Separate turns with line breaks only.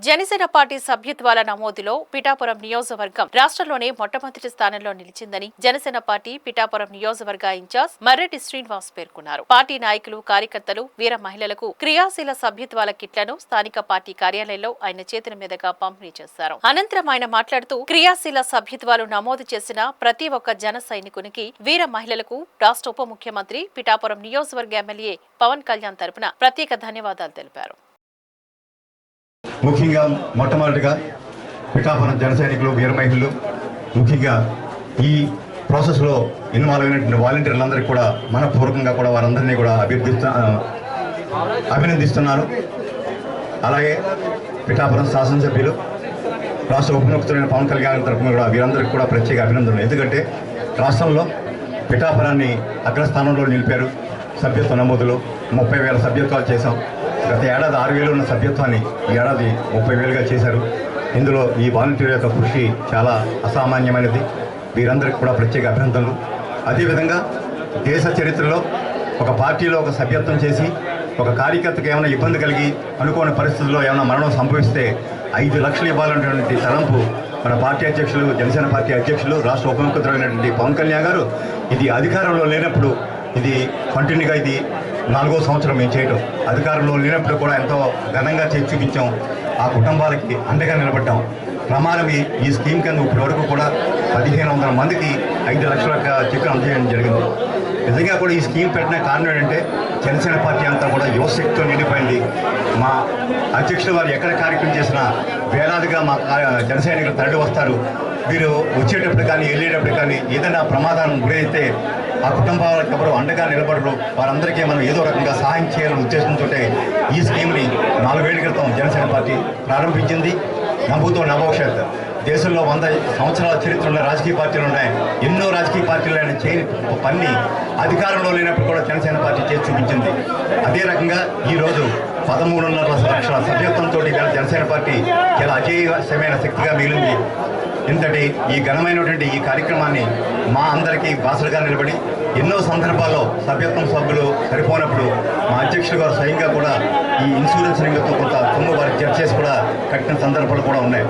Janasena party సభ్యత్వాల నమోదులో Pithapuram నియోజకవర్గం రాష్ట్రంలోనే మొట్టమొదటి స్థానంలో నిలిచిందని జనసేన పార్టీ పిఠాపురం నియోజకవర్గ ఇన్ఛార్జ్ మర్రెడ్డి శ్రీనివాస్ పేర్కొన్నారు. పార్టీ నాయకులు, కార్యకర్తలు, వీర మహిళలకు క్రియాశీల సభ్యత్వాల కిట్లను స్థానిక పార్టీ కార్యాలయంలో ఆయన చేతుల మీదుగా పంపిణీ చేశారు. అనంతరం ఆయన మాట్లాడుతూ క్రియాశీల సభ్యత్వాలు నమోదు చేసిన ప్రతి ఒక్క జన సైనికునికి, వీర మహిళలకు రాష్ట్ర ఉప ముఖ్యమంత్రి పిఠాపురం నియోజకవర్గ ఎమ్మెల్యే పవన్ కళ్యాణ్ తరపున ప్రత్యేక ధన్యవాదాలు తెలిపారు.
ముఖ్యంగా మొట్టమొదటిగా పిఠాపురం జన సైనికులు, వీర మహిళలు, ముఖ్యంగా ఈ ప్రాసెస్లో ఇన్వాల్వ్ అయినటువంటి వాలంటీర్లందరికీ కూడా మనపూర్వకంగా కూడా వారందరినీ కూడా అభినందిస్తున్నాను. అలాగే పిఠాపురం శాసనసభ్యులు, రాష్ట్ర ఉప ముఖ్యమంత్రి పవన్ కళ్యాణ్ తరఫున కూడా వీరందరికీ కూడా ప్రత్యేక అభినందనలు. ఎందుకంటే రాష్ట్రంలో పిఠాపురాన్ని అగ్రస్థానంలో నిలిపారు. సభ్యత్వ నమోదులు 30,000 సభ్యత్వాలు చేశాం. గత ఏడాది 6,000 ఉన్న సభ్యత్వాన్ని ఈ ఏడాది 30,000గా చేశారు. ఇందులో ఈ వాలంటీర్ యొక్క కృషి చాలా అసామాన్యమైనది. వీరందరికీ కూడా ప్రత్యేక అభినందనలు. అదేవిధంగా దేశ చరిత్రలో ఒక పార్టీలో ఒక సభ్యత్వం చేసి ఒక కార్యకర్తకు ఏమైనా ఇబ్బంది కలిగి అనుకోని పరిస్థితుల్లో ఏమైనా మరణం సంభవిస్తే 5 లక్షలు ఇవ్వాలనేటువంటి తలంపు మన పార్టీ అధ్యక్షులు, జనసేన పార్టీ అధ్యక్షులు, రాష్ట్ర ఉప ముఖ్యమంత్రి అయినటువంటి పవన్ కళ్యాణ్ గారు ఇది అధికారంలో లేనప్పుడు ఇది కంటిన్యూగా ఇది 4వ సంవత్సరం మేము చేయటం, అధికారంలో లేనప్పుడు కూడా ఎంతో ఘనంగా చేసి చూపించాం. ఆ కుటుంబాలకి అండగా నిలబడ్డాం. ప్రమాణం ఈ స్కీమ్ కింద ఇప్పటి వరకు కూడా 1,500 మందికి 5 లక్షల చెక్కులు అందజేయడం జరిగింది. నిజంగా కూడా ఈ స్కీమ్ పెట్టిన కారణం ఏంటంటే జనసేన పార్టీ అంతా కూడా యువశక్తితో నిండిపోయింది. మా అధ్యక్షులు వారు ఎక్కడ కార్యక్రమం చేసినా వేలాదిగా మా జన సైనికులు తరలి వస్తారు. వీరు వచ్చేటప్పుడు కానీ వెళ్ళేటప్పుడు కానీ ఏదైనా ప్రమాదాన్ని గురైతే ఆ కుటుంబాలకు ఎవరు అండగా నిలబడరు. వారందరికీ మనం ఏదో రకంగా సహాయం చేయాలనే ఉద్దేశంతో ఈ స్కీమ్ని 4 ఏళ్ల క్రితం జనసేన పార్టీ ప్రారంభించింది. నమ్ముతో నవభవిష్యత్. దేశంలో 100 సంవత్సరాల చరిత్ర ఉన్న రాజకీయ పార్టీలు ఉన్నాయి. ఎన్నో రాజకీయ పార్టీలైన చేయని పని అధికారంలో లేనప్పుడు కూడా జనసేన పార్టీ చేసి చూపించింది. అదే రకంగా ఈరోజు 13.5 లక్షల సభ్యత్వంతో జనసేన పార్టీ చాలా అజేయమైన శక్తిగా మిగిలింది. ఇంతటి ఈ ఘనమైనటువంటి ఈ కార్యక్రమాన్ని మా అందరికీ బాసలుగా నిలబడి ఎన్నో సందర్భాల్లో సభ్యత్వం సభ్యులు సరిపోనప్పుడు మా అధ్యక్షులు గారు స్వయంగా కూడా ఈ ఇన్సూరెన్స్ నిమిత్తం కొంత సొమ్ము వారికి జడ్జ్ చేసి కూడా కట్టిన సందర్భాలు కూడా ఉన్నాయి.